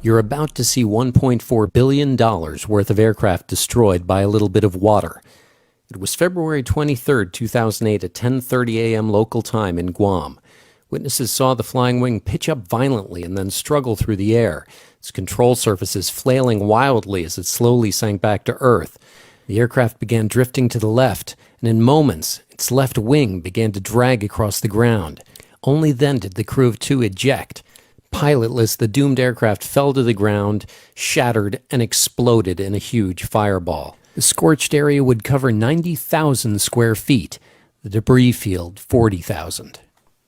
You're about to see $1.4 billion worth of aircraft destroyed by a little bit of water. It was February 23, 2008 at 10:30 a.m. local time in Guam. Witnesses saw the flying wing pitch up violently and then struggle through the air, its control surfaces flailing wildly as it slowly sank back to Earth. The aircraft began drifting to the left, and in moments, its left wing began to drag across the ground. Only then did the crew of two eject. Pilotless, the doomed aircraft fell to the ground, shattered, and exploded in a huge fireball. The scorched area would cover 90,000 square feet, the debris field 40,000.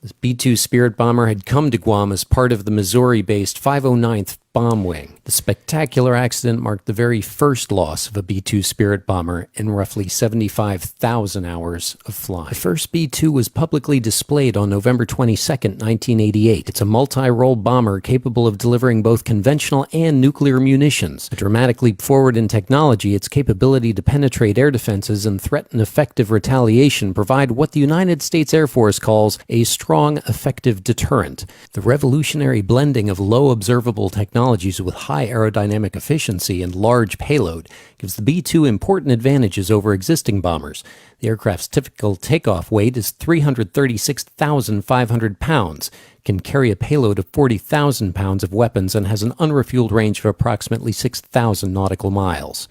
The B-2 Spirit bomber had come to Guam as part of the Missouri-based 509th Bomb Wing. The spectacular accident marked the very first loss of a B-2 Spirit bomber in roughly 75,000 hours of flying. The first B-2 was publicly displayed on November 22, 1988. It's a multi-role bomber capable of delivering both conventional and nuclear munitions. A dramatic leap forward in technology, its capability to penetrate air defenses and threaten effective retaliation provide what the United States Air Force calls a strong, effective deterrent. The revolutionary blending of low observable technologies with high aerodynamic efficiency and large payload gives the B-2 important advantages over existing bombers. The aircraft's typical takeoff weight is 336,500 pounds, can carry a payload of 40,000 pounds of weapons, and has an unrefueled range of approximately 6,000 nautical miles.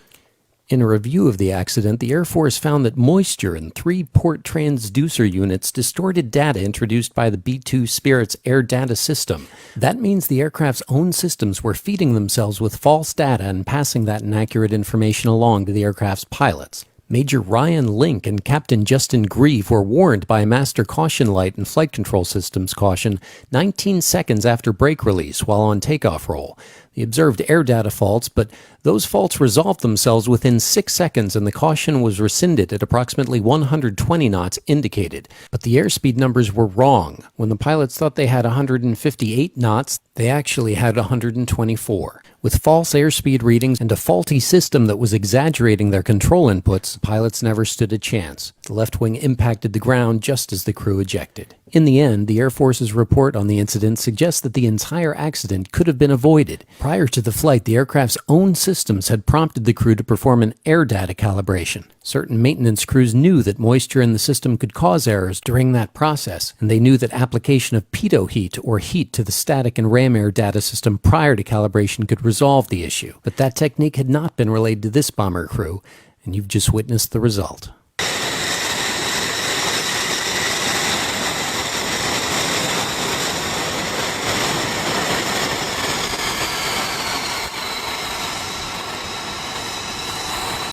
In a review of the accident, the Air Force found that moisture in 3 port transducer units distorted data introduced by the B-2 Spirit's air data system. That means the aircraft's own systems were feeding themselves with false data and passing that inaccurate information along to the aircraft's pilots. Major Ryan Link and Captain Justin Grieve were warned by a master caution light and flight control systems caution 19 seconds after brake release while on takeoff roll. They observed air data faults, but those faults resolved themselves within 6 seconds and the caution was rescinded at approximately 120 knots indicated. But the airspeed numbers were wrong. When the pilots thought they had 158 knots, they actually had 124. With false airspeed readings and a faulty system that was exaggerating their control inputs, the pilots never stood a chance. The left wing impacted the ground just as the crew ejected. In the end, the Air Force's report on the incident suggests that the entire accident could have been avoided. Prior to the flight, the aircraft's own systems had prompted the crew to perform an air data calibration. Certain maintenance crews knew that moisture in the system could cause errors during that process, and they knew that application of pitot heat or heat to the static and ram air data system prior to calibration could resolve the issue. But that technique had not been relayed to this bomber crew, and you've just witnessed the result.